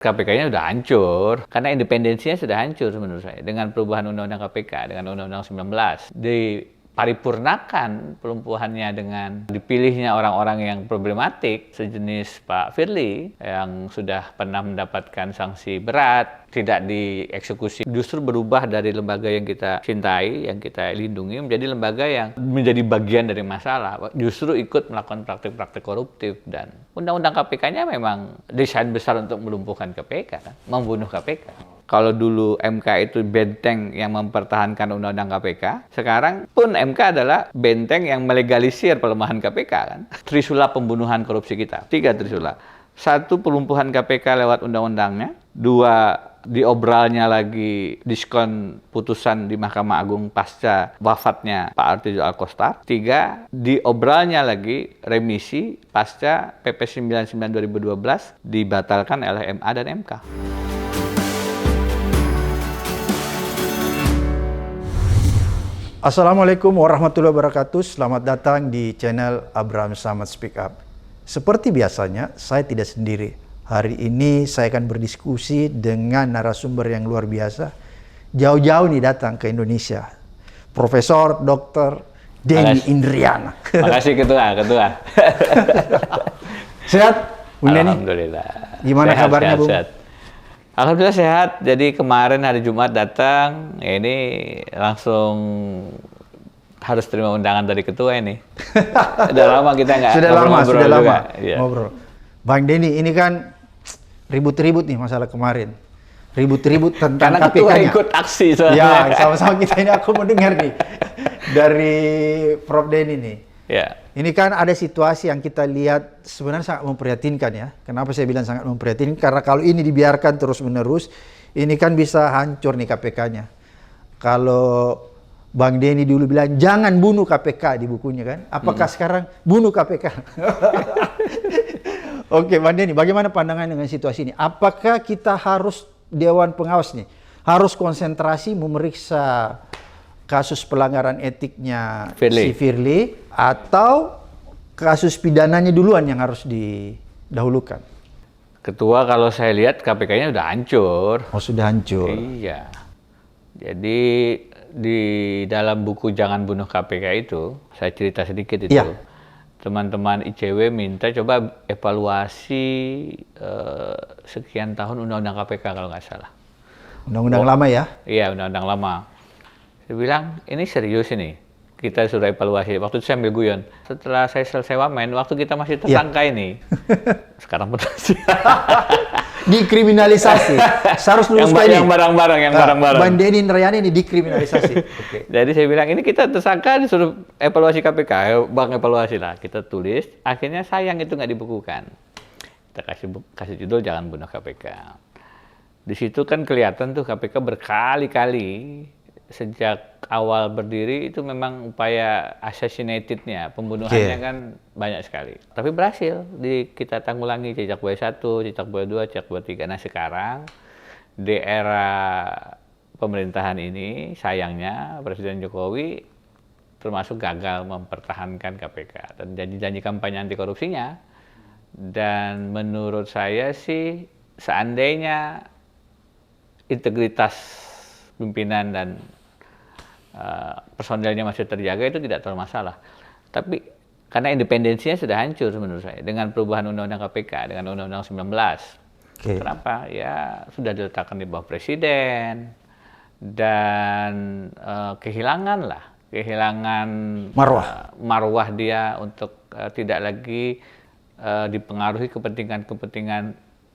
KPK-nya sudah hancur, karena independensinya sudah hancur menurut saya. Dengan perubahan Undang-Undang KPK, dengan Undang-Undang 19, diparipurnakan pelumpuhannya dengan dipilihnya orang-orang yang problematik, sejenis Pak Firly, yang sudah pernah mendapatkan sanksi berat, tidak dieksekusi, justru berubah dari lembaga yang kita cintai, yang kita lindungi, menjadi lembaga yang menjadi bagian dari masalah, justru ikut melakukan praktik-praktik koruptif. Dan Undang-Undang KPK-nya memang desain besar untuk melumpuhkan KPK, membunuh KPK. Kalau dulu MK itu benteng yang mempertahankan Undang-Undang KPK, sekarang pun MK adalah benteng yang melegalisir pelemahan KPK kan. Trisula pembunuhan korupsi kita, 3 trisula. 1, pelumpuhan KPK lewat undang-undangnya. 2, diobralnya lagi diskon putusan di Mahkamah Agung pasca wafatnya Pak Artijo Alkostar. 3, diobralnya lagi remisi pasca PP 99 2012 dibatalkan oleh MA dan MK. Assalamualaikum warahmatullahi wabarakatuh. Selamat datang di channel Abraham Samad Speak Up. Seperti biasanya, saya tidak sendiri. Hari ini saya akan berdiskusi dengan narasumber yang luar biasa. Jauh-jauh nih datang ke Indonesia. Profesor Dr. Denny Indriana. Makasih Ketua. Sehat, Bung Denny? Alhamdulillah. Gimana kabarnya, Bung? Sehat. Alhamdulillah sehat. Jadi kemarin hari Jumat datang, ya ini langsung harus terima undangan dari ketua ini. Sudah lama kita nggak ngobrol juga. Ya. Ngobrol. Bang Denny, ini kan ribut-ribut nih masalah kemarin. Ribut-ribut tentang karena ketua KPK-nya. ikut aksi soalnya. Ya, sama-sama kita ini aku mendengar nih dari Prof Denny nih. Ya. Ini kan ada situasi yang kita lihat sebenarnya sangat memprihatinkan ya. Kenapa saya bilang sangat memprihatinkan? Karena kalau ini dibiarkan terus-menerus, ini kan bisa hancur nih KPK-nya. Kalau Bang Denny dulu bilang, jangan bunuh KPK di bukunya kan. Apakah sekarang bunuh KPK? Oke, Bang Denny, bagaimana pandangan dengan situasi ini? Apakah kita harus, Dewan Pengawas nih, harus konsentrasi memeriksa kasus pelanggaran etiknya si Firly, atau kasus pidananya duluan yang harus didahulukan? Ketua, kalau saya lihat KPK-nya udah hancur. Oh, sudah hancur. Iya. Jadi di dalam buku Jangan Bunuh KPK itu, saya cerita sedikit itu. Iya. Teman-teman ICW minta coba evaluasi sekian tahun Undang-Undang KPK kalau nggak salah. Undang-undang lama ya? Iya, Undang-Undang lama. Saya bilang, ini serius ini. Kita sudah evaluasi. Waktu itu saya ambil guyon. Setelah saya selesai wamen, waktu kita masih tersangka ini. Sekarang pun dikriminalisasi. Seharusnya yang barang-barang. Bang Denny Indriana ini dikriminalisasi. Okay. Jadi saya bilang, ini kita tersangka disuruh evaluasi KPK. Bang, evaluasi lah. Kita tulis. Akhirnya sayang itu nggak dibukukan. Kita kasih judul Jangan Bunuh KPK. Di situ kan kelihatan tuh KPK berkali-kali sejak awal berdiri itu memang upaya assassinated-nya, pembunuhannya kan banyak sekali. Tapi berhasil kita tanggulangi cicak buaya 1, cicak buaya 2, cicak buaya 3. Nah sekarang di era pemerintahan ini sayangnya Presiden Jokowi termasuk gagal mempertahankan KPK dan janji-janji kampanye anti korupsinya. Dan menurut saya sih seandainya integritas pimpinan dan personelnya masih terjaga itu tidak terlalu masalah. Tapi karena independensinya sudah hancur menurut saya dengan perubahan Undang-Undang KPK, dengan Undang-Undang 19. Kenapa? Ya sudah diletakkan di bawah presiden dan kehilangan marwah dia untuk tidak lagi dipengaruhi kepentingan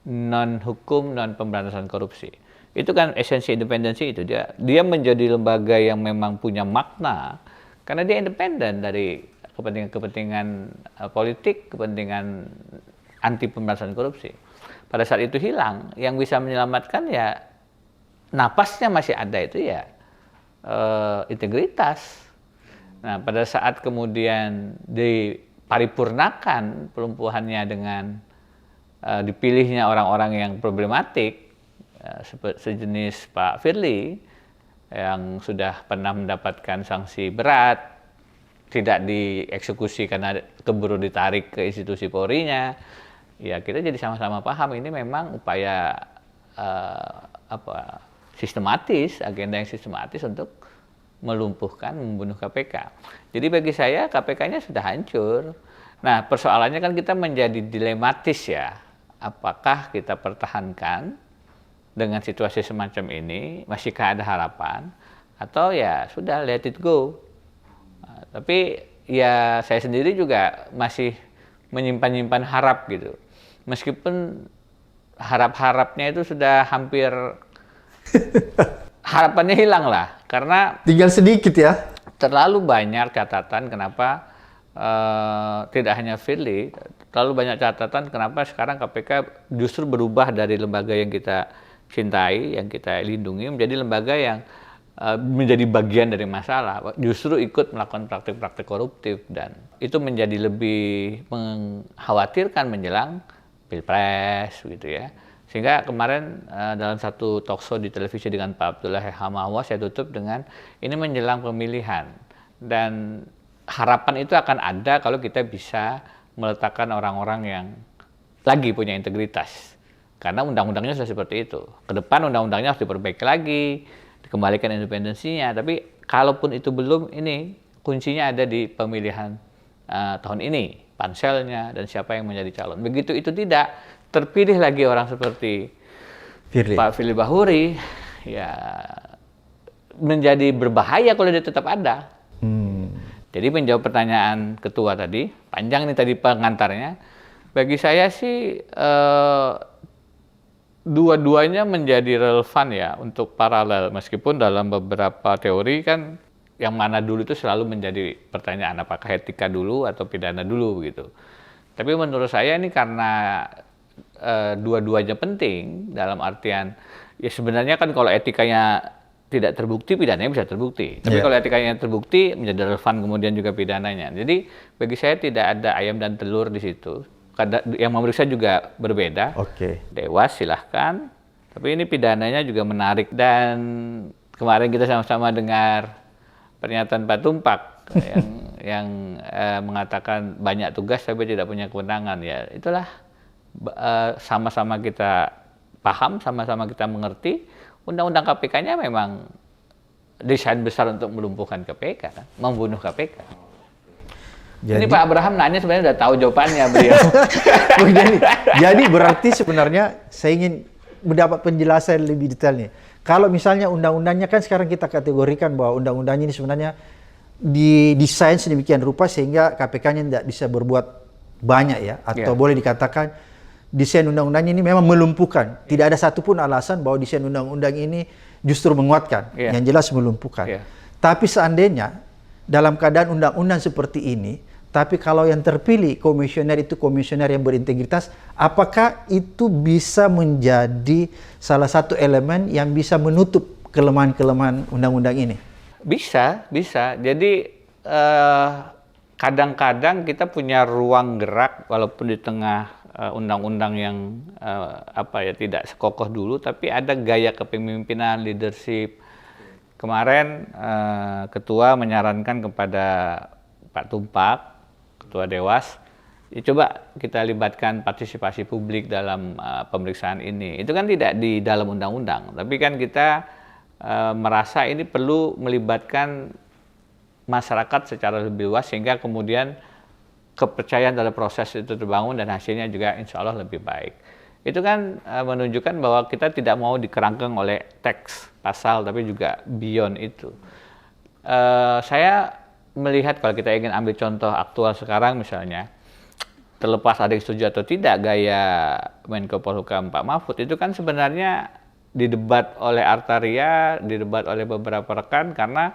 non hukum, non pemberantasan korupsi. Itu kan esensi independensi itu. Dia menjadi lembaga yang memang punya makna karena dia independen dari kepentingan politik, kepentingan anti pemberantasan korupsi. Pada saat itu hilang, yang bisa menyelamatkan ya napasnya masih ada itu ya integritas. Nah, pada saat kemudian diparipurnakan pelumpuhannya dengan dipilihnya orang-orang yang problematik, sejenis Pak Firly yang sudah pernah mendapatkan sanksi berat, tidak dieksekusi karena keburu ditarik ke institusi Polri-nya, ya kita jadi sama-sama paham ini memang upaya agenda yang sistematis untuk melumpuhkan, membunuh KPK. Jadi bagi saya KPK-nya sudah hancur. Nah, persoalannya kan kita menjadi dilematis ya. Apakah kita pertahankan dengan situasi semacam ini, masihkah ada harapan? Atau ya sudah, let it go. Tapi ya saya sendiri juga masih menyimpan-nyimpan harap gitu. Meskipun harap-harapnya itu sudah hampir harapannya hilang lah, karena Tinggal sedikit ya. terlalu banyak catatan kenapa tidak hanya Firly, terlalu banyak catatan kenapa sekarang KPK justru berubah dari lembaga yang kita cintai, yang kita lindungi, menjadi lembaga yang menjadi bagian dari masalah, justru ikut melakukan praktik-praktik koruptif, dan itu menjadi lebih mengkhawatirkan menjelang Pilpres gitu ya. Sehingga kemarin dalam satu talkshow di televisi dengan Pak Abdullah Hamawa saya tutup dengan ini menjelang pemilihan, dan harapan itu akan ada kalau kita bisa meletakkan orang-orang yang lagi punya integritas. Karena undang-undangnya sudah seperti itu. Ke depan undang-undangnya harus diperbaiki lagi, dikembalikan independensinya. Tapi kalaupun itu belum, ini kuncinya ada di pemilihan tahun ini, panselnya dan siapa yang menjadi calon. Begitu itu tidak, terpilih lagi orang seperti Firly. Pak Firly Bahuri, ya menjadi berbahaya kalau dia tetap ada. Jadi menjawab pertanyaan ketua tadi, panjang nih tadi pengantarnya, bagi saya sih dua-duanya menjadi relevan ya untuk paralel, meskipun dalam beberapa teori kan yang mana dulu itu selalu menjadi pertanyaan, apakah etika dulu atau pidana dulu gitu. Tapi menurut saya ini karena dua-duanya penting, dalam artian ya sebenarnya kan kalau etikanya tidak terbukti, pidananya bisa terbukti. Tapi kalau etikanya terbukti, menjadi relevan kemudian juga pidananya. Jadi bagi saya tidak ada ayam dan telur di situ. Yang memeriksa juga berbeda. Dewas silahkan, tapi ini pidananya juga menarik. Dan kemarin kita sama-sama dengar pernyataan Pak Tumpak yang mengatakan banyak tugas tapi tidak punya kewenangan. Ya itulah, sama-sama kita paham, sama-sama kita mengerti. Undang-undang KPK-nya memang desain besar untuk melumpuhkan KPK, kan? Membunuh KPK. Ini Pak Abraham nanya sebenarnya udah tahu jawabannya beliau. Jadi berarti sebenarnya saya ingin mendapat penjelasan lebih detail nih. Kalau misalnya undang-undangnya kan sekarang kita kategorikan bahwa undang-undangnya ini sebenarnya didesain sedemikian rupa sehingga KPK-nya tidak bisa berbuat banyak ya, atau boleh dikatakan desain undang-undangnya ini memang melumpuhkan. Tidak ada satupun alasan bahwa desain undang-undang ini justru menguatkan. Yang jelas melumpuhkan. Tapi seandainya dalam keadaan undang-undang seperti ini, tapi kalau yang terpilih komisioner itu komisioner yang berintegritas, apakah itu bisa menjadi salah satu elemen yang bisa menutup kelemahan-kelemahan undang-undang ini? Bisa. Jadi kadang-kadang kita punya ruang gerak walaupun di tengah undang-undang yang tidak sekokoh dulu, tapi ada gaya kepemimpinan, leadership. Kemarin ketua menyarankan kepada Pak Tumpak, ketua Dewas, ya coba kita libatkan partisipasi publik dalam pemeriksaan ini. Itu kan tidak di dalam undang-undang, tapi kan kita merasa ini perlu melibatkan masyarakat secara lebih luas sehingga kemudian kepercayaan dalam proses itu terbangun dan hasilnya juga insya Allah lebih baik. Itu kan menunjukkan bahwa kita tidak mau dikerangkeng oleh teks pasal, tapi juga beyond itu. Saya melihat kalau kita ingin ambil contoh aktual sekarang misalnya, terlepas ada yang setuju atau tidak gaya Menko Polhukam Pak Mahfud, itu kan sebenarnya didebat oleh Artaria, didebat oleh beberapa rekan, karena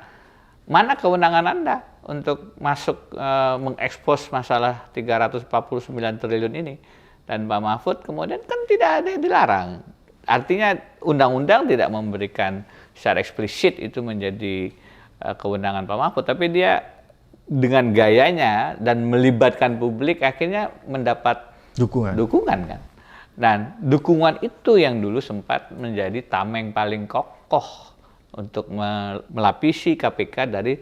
mana kewenangan Anda untuk masuk mengekspos masalah 349 triliun ini. Dan Pak Mahfud kemudian kan tidak ada yang dilarang. Artinya undang-undang tidak memberikan secara eksplisit itu menjadi kewenangan Pak Mahfud, tapi dia dengan gayanya dan melibatkan publik akhirnya mendapat dukungan kan. Dan dukungan itu yang dulu sempat menjadi tameng paling kokoh untuk melapisi KPK dari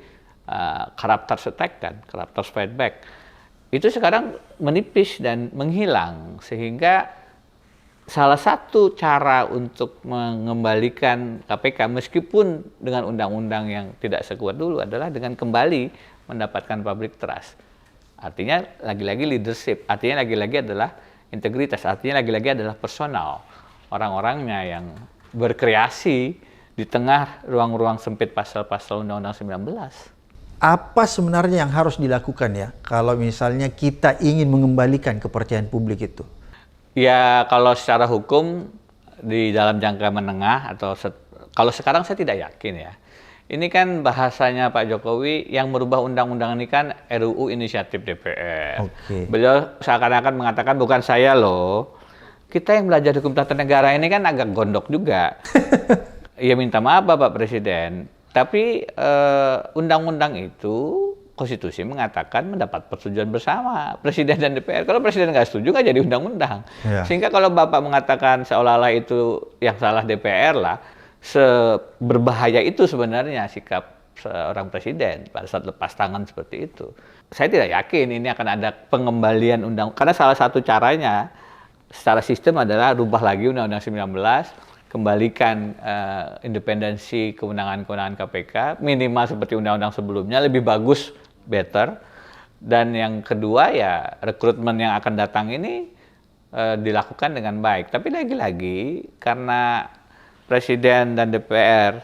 corruptors attack kan, corruptors fight back. Itu sekarang menipis dan menghilang, sehingga salah satu cara untuk mengembalikan KPK meskipun dengan undang-undang yang tidak sekuat dulu adalah dengan kembali mendapatkan public trust. Artinya lagi-lagi leadership, artinya lagi-lagi adalah integritas, artinya lagi-lagi adalah personal. Orang-orangnya yang berkreasi di tengah ruang-ruang sempit pasal-pasal Undang-Undang 19. Apa sebenarnya yang harus dilakukan ya kalau misalnya kita ingin mengembalikan kepercayaan publik itu? Ya kalau secara hukum di dalam jangka menengah atau kalau sekarang saya tidak yakin ya. Ini kan bahasanya Pak Jokowi yang merubah undang-undang ini kan RUU inisiatif DPR. Oke. Beliau seakan-akan mengatakan bukan saya loh. Kita yang belajar hukum tata negara ini kan agak gondok juga. Ya minta maaf Bapak Presiden. Tapi undang-undang itu konstitusi mengatakan mendapat persetujuan bersama Presiden dan DPR. Kalau Presiden nggak setuju nggak jadi undang-undang. Ya. Sehingga kalau Bapak mengatakan seolah-olah itu yang salah DPR lah, seberbahaya itu sebenarnya sikap seorang Presiden pada saat lepas tangan seperti itu. Saya tidak yakin ini akan ada pengembalian undang, karena salah satu caranya secara sistem adalah rubah lagi Undang-Undang 19, kembalikan independensi kewenangan-kewenangan KPK, minimal seperti undang-undang sebelumnya, lebih bagus, better. Dan yang kedua ya rekrutmen yang akan datang ini dilakukan dengan baik. Tapi lagi-lagi karena Presiden dan DPR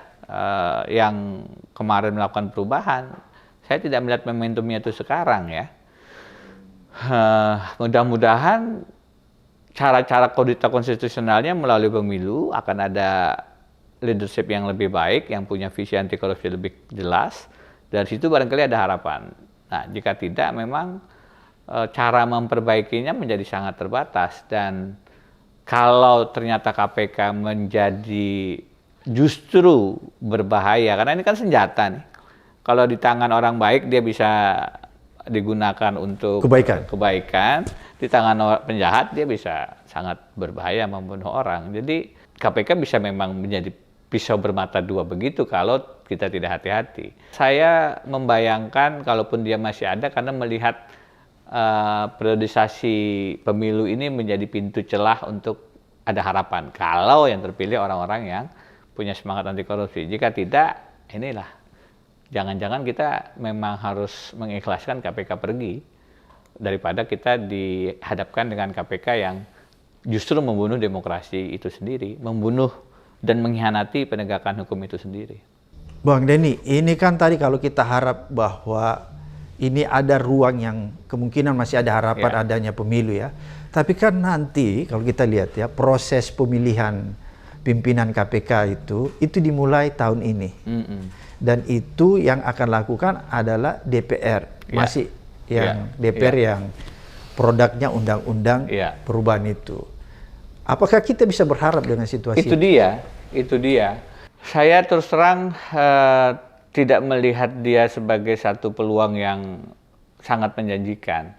yang kemarin melakukan perubahan, saya tidak melihat momentumnya itu sekarang ya. Mudah-mudahan cara-cara kodita konstitusionalnya melalui pemilu akan ada leadership yang lebih baik, yang punya visi anti korupsi lebih jelas. Dari situ barangkali ada harapan. Nah, jika tidak memang cara memperbaikinya menjadi sangat terbatas. Dan kalau ternyata KPK menjadi justru berbahaya, karena ini kan senjata nih. Kalau di tangan orang baik dia bisa digunakan untuk kebaikan. Di tangan penjahat dia bisa sangat berbahaya membunuh orang. Jadi KPK bisa memang menjadi pisau bermata dua begitu kalau kita tidak hati-hati. Saya membayangkan kalaupun dia masih ada karena melihat periodisasi pemilu ini menjadi pintu celah untuk ada harapan. Kalau yang terpilih orang-orang yang punya semangat anti korupsi. Jika tidak, inilah. Jangan-jangan kita memang harus mengikhlaskan KPK pergi daripada kita dihadapkan dengan KPK yang justru membunuh demokrasi itu sendiri, membunuh dan mengkhianati penegakan hukum itu sendiri. Bang Denny, ini kan tadi kalau kita harap bahwa ini ada ruang yang kemungkinan masih ada harapan adanya pemilu ya. Tapi kan nanti kalau kita lihat ya proses pemilihan pimpinan KPK itu dimulai tahun ini. Dan itu yang akan lakukan adalah DPR. Masih yang DPR yang produknya undang-undang perubahan itu. Apakah kita bisa berharap dengan situasi itu dia. Saya terus terang tidak melihat dia sebagai satu peluang yang sangat menjanjikan.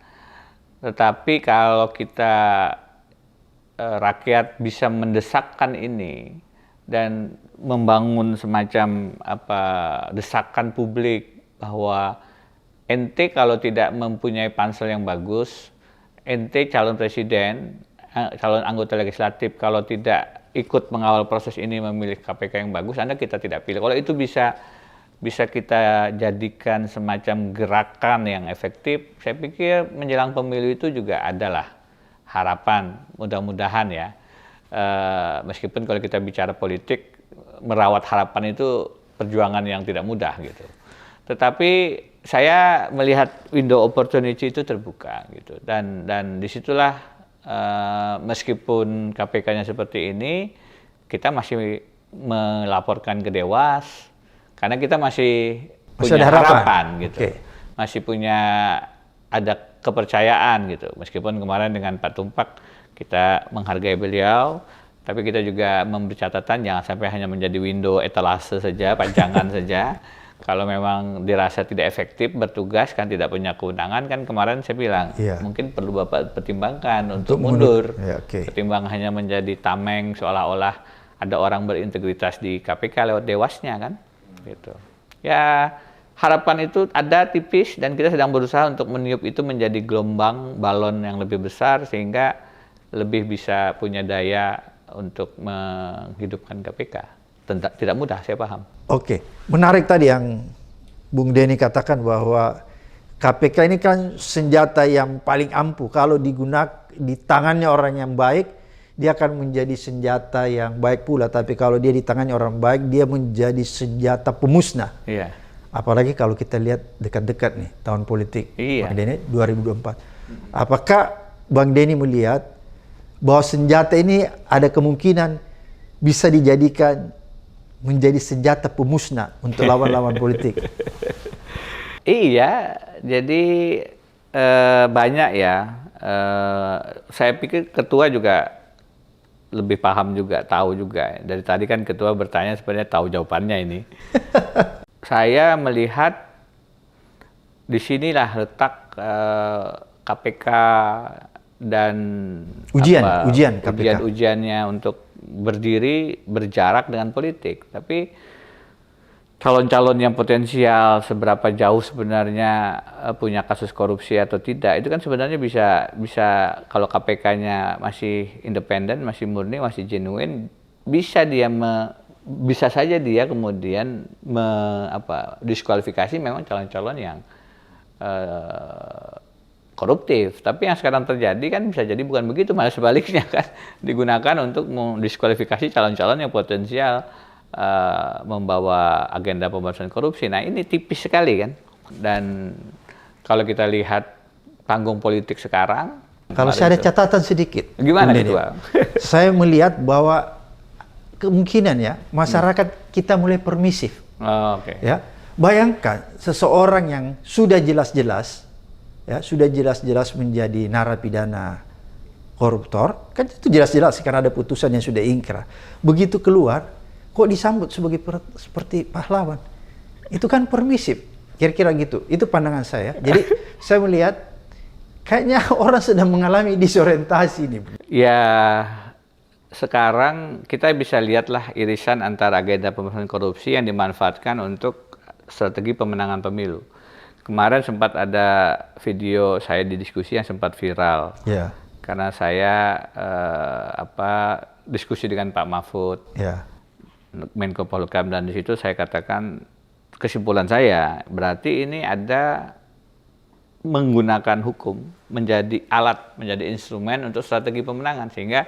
Tetapi kalau kita rakyat bisa mendesakkan ini dan membangun semacam desakan publik bahwa ente kalau tidak mempunyai pansel yang bagus, ente calon presiden, calon anggota legislatif kalau tidak ikut mengawal proses ini memilih KPK yang bagus, Anda kita tidak pilih. Kalau itu bisa kita jadikan semacam gerakan yang efektif, saya pikir menjelang pemilu itu juga adalah harapan, mudah-mudahan ya. Meskipun kalau kita bicara politik, merawat harapan itu perjuangan yang tidak mudah gitu. Tetapi saya melihat window opportunity itu terbuka gitu, dan disitulah meskipun KPK-nya seperti ini, kita masih melaporkan ke Dewas karena kita masih punya harapan gitu, masih punya ada kepercayaan gitu. Meskipun kemarin dengan Pak Tumpak kita menghargai beliau, tapi kita juga memberi catatan jangan sampai hanya menjadi window etalase saja, panjangan saja. Kalau memang dirasa tidak efektif bertugas kan tidak punya kewenangan, kan kemarin saya bilang mungkin perlu Bapak pertimbangkan untuk mundur. Ketimbang hanya menjadi tameng seolah-olah ada orang berintegritas di KPK lewat Dewasnya kan. Gitu. Ya harapan itu ada tipis dan kita sedang berusaha untuk meniup itu menjadi gelombang balon yang lebih besar sehingga lebih bisa punya daya untuk menghidupkan KPK. Tidak mudah, saya paham. Oke, menarik tadi yang Bung Denny katakan bahwa KPK ini kan senjata yang paling ampuh. Kalau digunakan di tangannya orang yang baik, dia akan menjadi senjata yang baik pula. Tapi kalau dia di tangannya orang baik, dia menjadi senjata pemusnah. Iya. Apalagi kalau kita lihat dekat-dekat nih, tahun politik. Iya. Bang Denny, 2024. Apakah Bang Denny melihat bahwa senjata ini ada kemungkinan bisa dijadikan menjadi senjata pemusnah untuk lawan-lawan politik? Iya, jadi banyak ya. Saya pikir ketua juga lebih paham juga, tahu juga. Dari tadi kan ketua bertanya sebenarnya tahu jawabannya ini. Saya melihat disinilah letak KPK dan ujian KPK. Ujiannya untuk berdiri berjarak dengan politik. Tapi calon-calon yang potensial seberapa jauh sebenarnya punya kasus korupsi atau tidak, itu kan sebenarnya bisa kalau KPK-nya masih independen, masih murni, masih genuine, bisa saja dia kemudian diskualifikasi memang calon-calon yang koruptif. Tapi yang sekarang terjadi kan bisa jadi bukan begitu, malah sebaliknya kan digunakan untuk mendiskualifikasi calon-calon yang potensial membawa agenda pemberantasan korupsi. Nah, ini tipis sekali kan. Dan kalau kita lihat panggung politik sekarang, kalau saya ada catatan sedikit. Gimana Ketua? Saya melihat bahwa kemungkinan ya masyarakat kita mulai permisif. Oke. Ya, bayangkan seseorang yang sudah jelas-jelas menjadi narapidana koruptor, kan itu jelas-jelas karena ada putusan yang sudah ingkrah. Begitu keluar, kok disambut seperti pahlawan? Itu kan permisif, kira-kira gitu. Itu pandangan saya. Jadi saya melihat kayaknya orang sedang mengalami disorientasi nih. Ya, sekarang kita bisa lihatlah irisan antara agenda pemberantasan korupsi yang dimanfaatkan untuk strategi pemenangan pemilu. Kemarin sempat ada video saya di diskusi yang sempat viral. Yeah. Karena saya diskusi dengan Pak Mahfud, Menko Polhukam, dan di situ saya katakan kesimpulan saya berarti ini ada menggunakan hukum menjadi alat, menjadi instrumen untuk strategi pemenangan, sehingga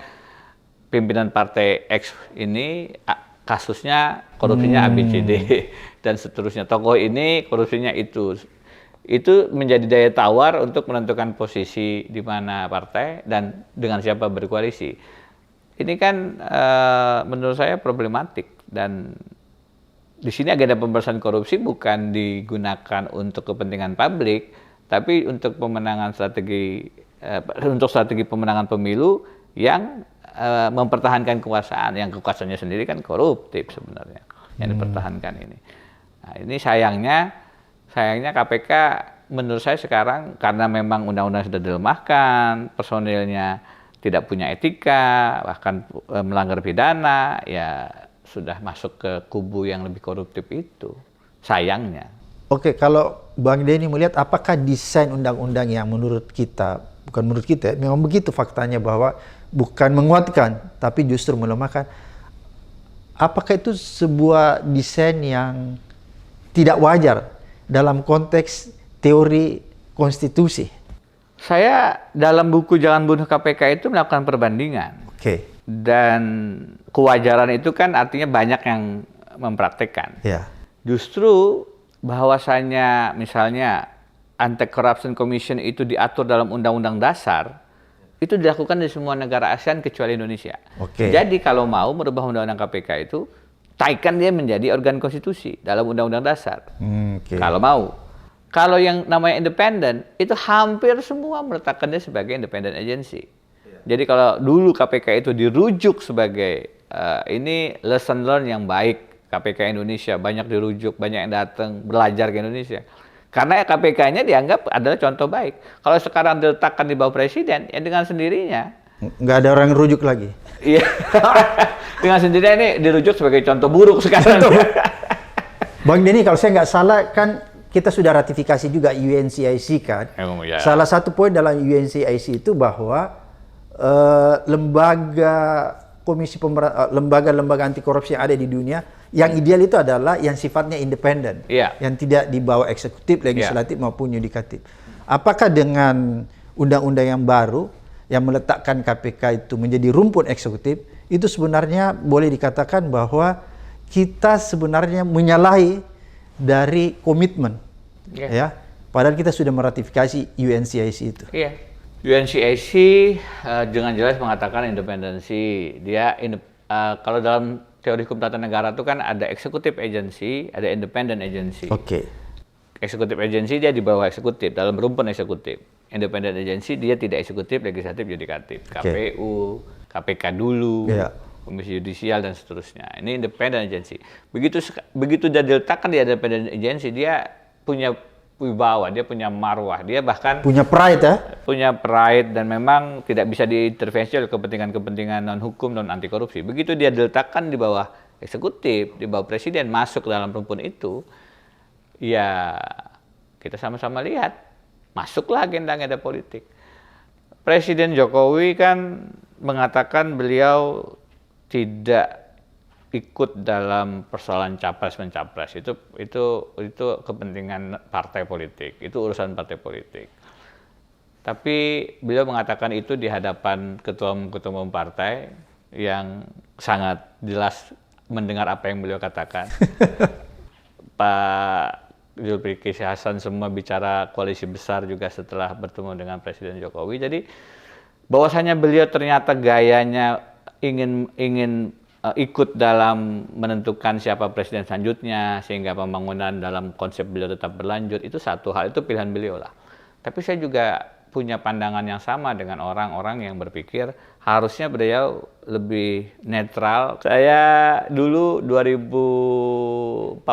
pimpinan partai X ini kasusnya korupsinya ABCD dan seterusnya, tokoh ini korupsinya itu menjadi daya tawar untuk menentukan posisi di mana partai dan dengan siapa berkoalisi. Ini kan menurut saya problematik, dan di sini agenda pemberantasan korupsi bukan digunakan untuk kepentingan publik, tapi untuk pemenangan strategi pemenangan pemilu yang mempertahankan kekuasaan, yang kekuasaannya sendiri kan koruptif sebenarnya yang dipertahankan ini. Nah, ini sayangnya KPK menurut saya sekarang karena memang undang-undang sudah dilemahkan, personilnya tidak punya etika, bahkan melanggar pidana, ya sudah masuk ke kubu yang lebih koruptif itu. Sayangnya. Oke, kalau Bang Denny melihat apakah desain undang-undang yang menurut kita, bukan menurut kita, memang begitu faktanya bahwa bukan menguatkan, tapi justru melemahkan. Apakah itu sebuah desain yang tidak wajar dalam konteks teori konstitusi? Saya dalam buku Jangan Bunuh KPK itu melakukan perbandingan. Oke. Dan kewajaran itu kan artinya banyak yang mempraktekkan. Ya. Justru bahwasanya misalnya Anti-Corruption Commission itu diatur dalam Undang-Undang Dasar, itu dilakukan di semua negara ASEAN kecuali Indonesia. Oke. Jadi kalau mau merubah Undang-Undang KPK itu, taikan dia menjadi organ konstitusi dalam Undang-Undang Dasar. Oke. Kalau mau. Kalau yang namanya independen, itu hampir semua meletakkan dia sebagai independent agency. Jadi kalau dulu KPK itu dirujuk sebagai ini lesson learn yang baik, KPK Indonesia banyak dirujuk, banyak yang datang belajar ke Indonesia. Karena KPK-nya dianggap adalah contoh baik. Kalau sekarang diletakkan di bawah presiden, ya dengan sendirinya. Nggak ada orang rujuk lagi. Iya. Dengan sendirinya ini dirujuk sebagai contoh buruk sekarang. Bang Denny, kalau saya nggak salah kan kita sudah ratifikasi juga UNCIC kan. Ya. Salah satu poin dalam UNCIC itu bahwa lembaga lembaga anti korupsi yang ada di dunia, yang ideal itu adalah yang sifatnya independen, yang tidak di bawah eksekutif, legislatif maupun yudikatif. Apakah dengan undang-undang yang baru yang meletakkan KPK itu menjadi rumpun eksekutif, itu sebenarnya boleh dikatakan bahwa kita sebenarnya menyalahi dari komitmen, ya. Padahal kita sudah meratifikasi UNCIC itu. UNCIC dengan jelas mengatakan independensi. Dia kalau dalam teori hukum tata negara itu kan ada executive agency, ada independent agency. Executive agency dia di bawah eksekutif, dalam rumpun eksekutif. Independent agency dia tidak eksekutif, legislatif, yudikatif. KPU, KPK dulu, Komisi Yudisial dan seterusnya. Ini independent agency. Begitu dia diletakkan di independent agency, dia punya wibawa, dia punya marwah, dia bahkan punya pride, punya pride, dan memang tidak bisa diintervensi oleh kepentingan-kepentingan non hukum, non anti korupsi. Begitu dia diletakkan di bawah eksekutif, di bawah presiden, masuk dalam rumpun itu, ya kita sama-sama lihat masuklah agenda-agenda politik. Presiden Jokowi kan mengatakan beliau tidak ikut dalam persoalan capres-mencapres. Itu kepentingan partai politik, itu urusan partai politik. Tapi beliau mengatakan itu di hadapan ketua umum partai yang sangat jelas mendengar apa yang beliau katakan. Pak Zulkifli Hasan semua bicara koalisi besar juga setelah bertemu dengan Presiden Jokowi. Jadi bahwasanya beliau ternyata gayanya ingin ikut dalam menentukan siapa presiden selanjutnya sehingga pembangunan dalam konsep beliau tetap berlanjut, itu satu hal, itu pilihan beliau lah. Tapi saya juga punya pandangan yang sama dengan orang-orang yang berpikir harusnya beliau lebih netral. Saya dulu 2014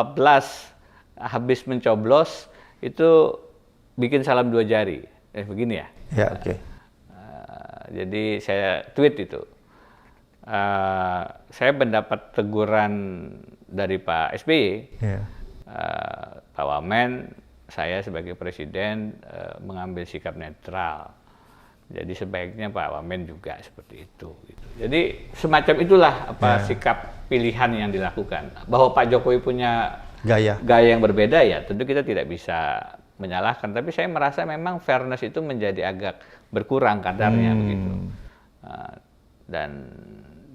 habis mencoblos itu bikin salam 2 jari, begini ya. Jadi saya tweet itu. Saya mendapat teguran dari Pak SBY, Pak Wamen, saya sebagai presiden mengambil sikap netral. Jadi sebaiknya Pak Wamen juga seperti itu. Gitu. Jadi semacam itulah sikap pilihan yang dilakukan. Bahwa Pak Jokowi punya gaya yang berbeda, ya tentu kita tidak bisa menyalahkan. Tapi saya merasa memang fairness itu menjadi agak berkurang kadarnya begitu. Dan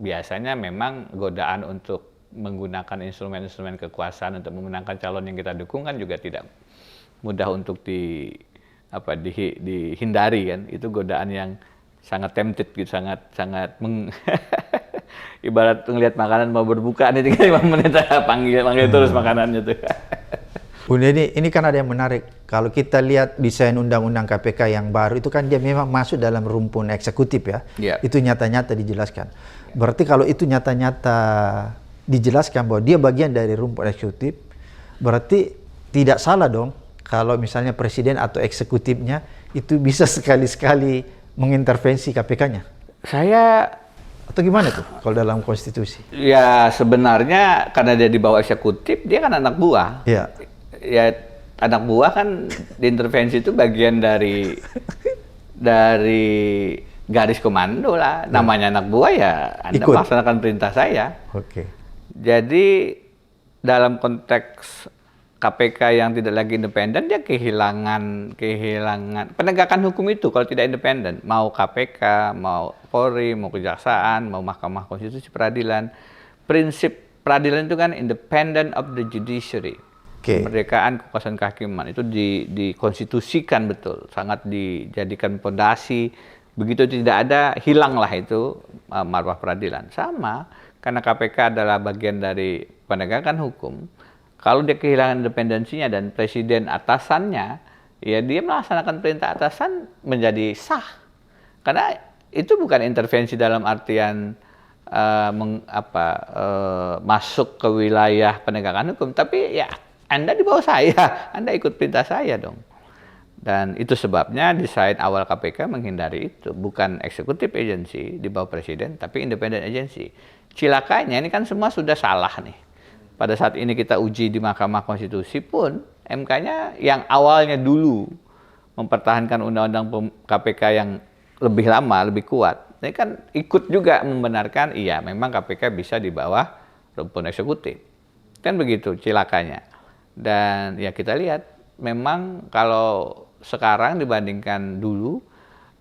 biasanya memang godaan untuk menggunakan instrumen-instrumen kekuasaan untuk memenangkan calon yang kita dukung kan juga tidak mudah untuk dihindari kan. Itu godaan yang sangat tempted gitu, sangat ibarat ngelihat makanan mau berbuka nih 5 menit panggil terus makanannya tuh. Bunda, ini kan ada yang menarik. Kalau kita lihat desain undang-undang KPK yang baru itu kan dia memang masuk dalam rumpun eksekutif ya. Itu nyata-nyata dijelaskan. Berarti kalau itu nyata-nyata dijelaskan bahwa dia bagian dari rumpun eksekutif, berarti tidak salah dong kalau misalnya presiden atau eksekutifnya itu bisa sekali-sekali mengintervensi KPK-nya. Atau gimana tuh kalau dalam konstitusi? Ya sebenarnya karena dia di bawah eksekutif, dia kan anak buah. Ya anak buah kan diintervensi itu bagian dari garis komando lah. Namanya anak buah ya Anda melaksanakan perintah saya. Jadi dalam konteks KPK yang tidak lagi independen, dia kehilangan penegakan hukum itu kalau tidak independen. Mau KPK, mau Polri, mau Kejaksaan, mau Mahkamah Konstitusi, peradilan. Prinsip peradilan itu kan independent of the judiciary. Kemerdekaan kekuasaan kehakiman itu dikonstitusikan betul, sangat dijadikan fondasi. Begitu tidak ada, hilanglah itu marwah peradilan. Sama, karena KPK adalah bagian dari penegakan hukum. Kalau dia kehilangan independensinya dan presiden atasannya, ya dia melaksanakan perintah atasan menjadi sah. Karena itu bukan intervensi dalam artian masuk ke wilayah penegakan hukum, tapi ya Anda di bawah saya, Anda ikut perintah saya dong. Dan itu sebabnya desain awal KPK menghindari itu, bukan executive agency di bawah presiden, tapi independent agency. Cilakanya ini kan semua sudah salah nih. Pada saat ini kita uji di Mahkamah Konstitusi pun, MK-nya yang awalnya dulu mempertahankan undang-undang KPK yang lebih lama, lebih kuat, Ini kan ikut juga membenarkan, iya memang KPK bisa di bawah rumpun eksekutif. Kan begitu cilakanya. Dan ya kita lihat, memang kalau sekarang dibandingkan dulu,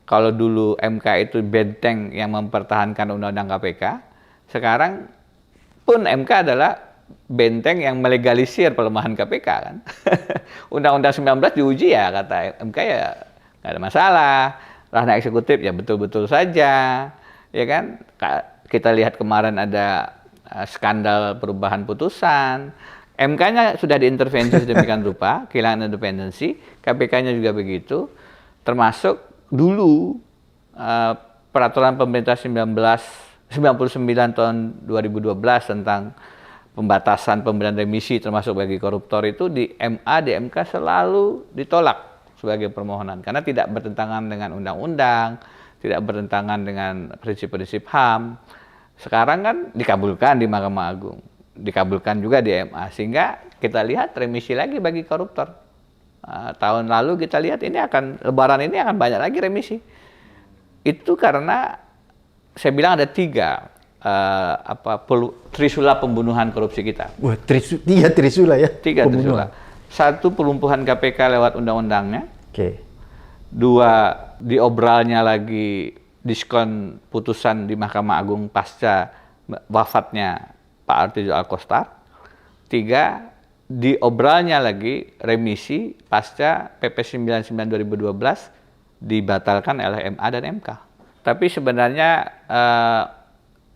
kalau dulu MK itu benteng yang mempertahankan undang-undang KPK, sekarang pun MK adalah benteng yang melegalisir pelemahan KPK kan. Undang-undang 19 diuji ya kata MK ya nggak ada masalah. Ranah eksekutif ya betul-betul saja, ya kan. Kita lihat kemarin ada skandal perubahan putusan. MK-nya sudah diintervensi sedemikian rupa, kehilangan independensi, KPK-nya juga begitu, termasuk dulu peraturan pemerintah 1999 tahun 2012 tentang pembatasan pemberian remisi termasuk bagi koruptor itu di MA, di MK selalu ditolak sebagai permohonan karena tidak bertentangan dengan undang-undang, tidak bertentangan dengan prinsip-prinsip HAM. Sekarang kan dikabulkan di Mahkamah Agung, dikabulkan juga di MA, sehingga kita lihat remisi lagi bagi koruptor. Tahun lalu kita lihat ini Lebaran ini akan banyak lagi remisi. Itu karena saya bilang ada trisula pembunuhan korupsi kita. Wah, tiga trisula ya? Tiga trisula. Satu, pelumpuhan KPK lewat undang-undangnya. Oke. Dua, diobralnya lagi diskon putusan di Mahkamah Agung pasca wafatnya Pak Artijo Alkostar. Tiga, diobralnya lagi remisi pasca PP 99 2012 dibatalkan oleh MA dan MK. Tapi sebenarnya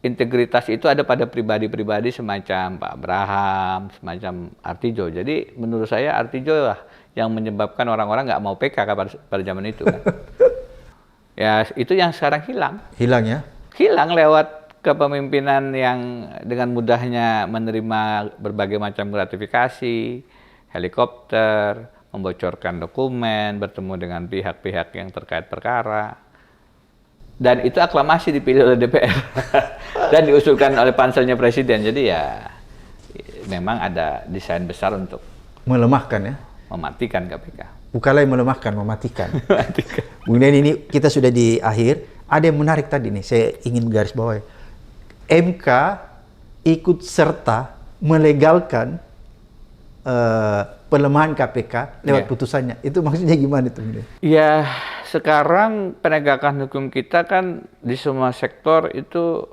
integritas itu ada pada pribadi-pribadi semacam Pak Abraham, semacam Artijo. Jadi menurut saya Artijo lah yang menyebabkan orang-orang nggak mau PK pada zaman itu. Kan. Ya itu yang sekarang hilang. Hilang ya? Hilang lewat kepemimpinan yang dengan mudahnya menerima berbagai macam gratifikasi, helikopter, membocorkan dokumen, bertemu dengan pihak-pihak yang terkait perkara. Dan itu aklamasi dipilih oleh DPR dan diusulkan oleh panselnya presiden. Jadi ya memang ada desain besar untuk melemahkan ya, mematikan KPK. Bukanlah melemahkan, mematikan. Kemudian ini kita sudah di akhir. Ada yang menarik tadi nih, saya ingin garis bawahi. MK ikut serta melegalkan pelemahan KPK lewat putusannya. Itu maksudnya gimana itu? Ya, sekarang penegakan hukum kita kan di semua sektor itu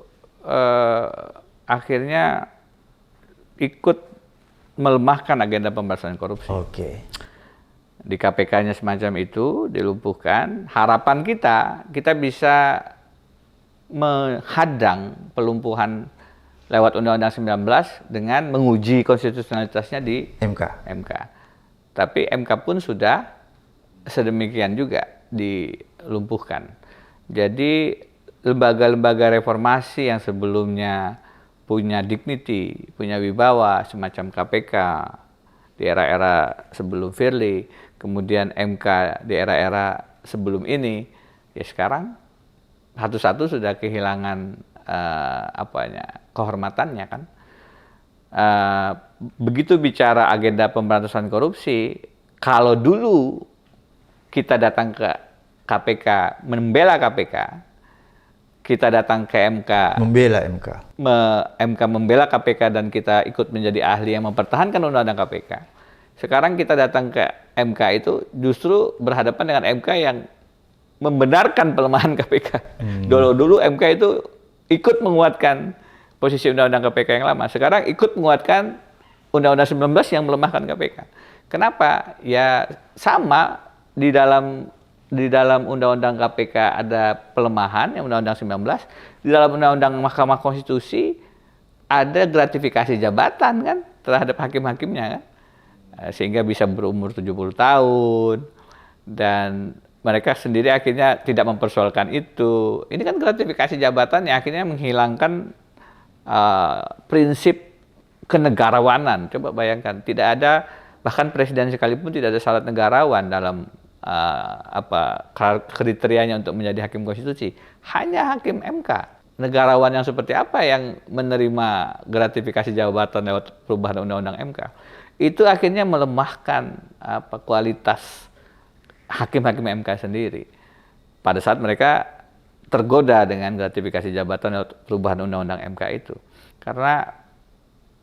akhirnya ikut melemahkan agenda pemberantasan korupsi. Oke. Di KPK-nya semacam itu dilumpuhkan. Harapan kita bisa menghadang pelumpuhan lewat Undang-Undang 19 dengan menguji konstitusionalitasnya di MK. Tapi MK pun sudah sedemikian juga dilumpuhkan. Jadi lembaga-lembaga reformasi yang sebelumnya punya dignity, punya wibawa semacam KPK di era-era sebelum Firly, kemudian MK di era-era sebelum ini, ya sekarang satu-satu sudah kehilangan kehormatannya kan. Begitu bicara agenda pemberantasan korupsi, kalau dulu kita datang ke KPK, membela KPK, kita datang ke MK, membela MK. MK membela KPK dan kita ikut menjadi ahli yang mempertahankan undang-undang KPK. Sekarang kita datang ke MK itu justru berhadapan dengan MK yang membenarkan pelemahan KPK. Dulu MK itu ikut menguatkan posisi undang-undang KPK yang lama. Sekarang ikut menguatkan Undang-Undang 19 yang melemahkan KPK. Kenapa? Ya sama di dalam Undang-Undang KPK ada pelemahan yang Undang-Undang 19, di dalam Undang-Undang Mahkamah Konstitusi ada gratifikasi jabatan kan terhadap hakim-hakimnya kan. Sehingga bisa berumur 70 tahun dan mereka sendiri akhirnya tidak mempersoalkan itu. Ini kan gratifikasi jabatan yang akhirnya menghilangkan prinsip kenegarawanan. Coba bayangkan, tidak ada, bahkan presiden sekalipun tidak ada syarat negarawan dalam kriterianya untuk menjadi hakim konstitusi. Hanya hakim MK. Negarawan yang seperti apa yang menerima gratifikasi jabatan lewat perubahan undang-undang MK? Itu akhirnya melemahkan kualitas hakim-hakim MK sendiri. Pada saat mereka tergoda dengan gratifikasi jabatan atau perubahan undang-undang MK itu. Karena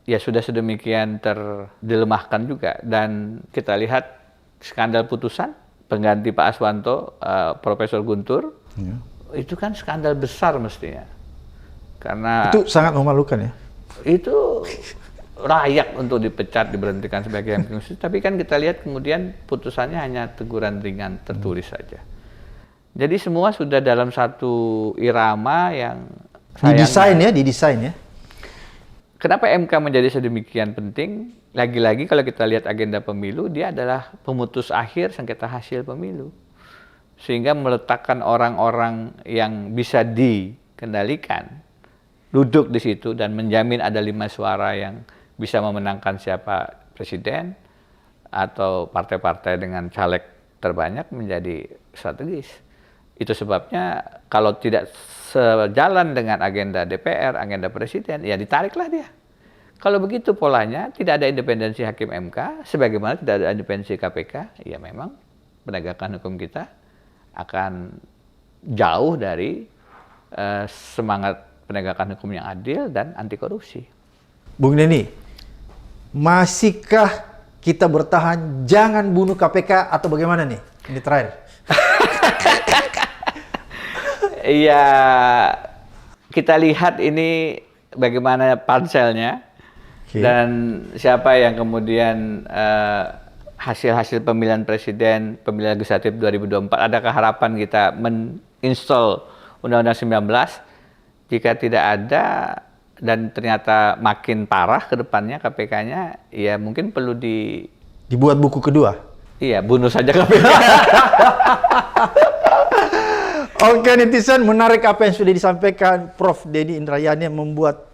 ya sudah sedemikian terdilemahkan juga, dan kita lihat skandal putusan pengganti Pak Aswanto, Profesor Guntur, itu kan skandal besar mestinya. Karena Itu sangat memalukan ya. itu layak untuk dipecat, diberhentikan sebagai hakim konstitusi, tapi kan kita lihat kemudian putusannya hanya teguran ringan tertulis saja. Jadi semua sudah dalam satu irama yang Didesain ya. Kenapa MK menjadi sedemikian penting? Lagi-lagi kalau kita lihat agenda pemilu, dia adalah pemutus akhir sengketa hasil pemilu. Sehingga meletakkan orang-orang yang bisa dikendalikan, duduk di situ dan menjamin ada 5 suara yang bisa memenangkan siapa presiden atau partai-partai dengan caleg terbanyak menjadi strategis. Itu sebabnya kalau tidak sejalan dengan agenda DPR, agenda presiden, ya ditariklah dia. Kalau begitu polanya, tidak ada independensi hakim MK, sebagaimana tidak ada independensi KPK, ya memang penegakan hukum kita akan jauh dari semangat penegakan hukum yang adil dan anti korupsi. Bung Denny, masihkah kita bertahan jangan bunuh KPK atau bagaimana nih? Ini terakhir. Iya, kita lihat ini bagaimana panselnya dan siapa yang kemudian hasil-hasil pemilihan presiden, pemilihan legislatif 2024, adakah harapan kita men-install Undang-Undang 19? Jika tidak ada dan ternyata makin parah ke depannya KPK-nya, ya mungkin perlu dibuat buku kedua. Iya, bunuh saja KPK. Oke netizen, menarik apa yang sudah disampaikan Prof. Denny Indrayani, yang membuat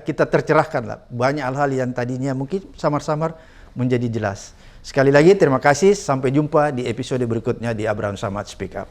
kita tercerahkan lah. Banyak hal-hal yang tadinya mungkin samar-samar menjadi jelas. Sekali lagi terima kasih, sampai jumpa di episode berikutnya di Abraham Samad Speak Up.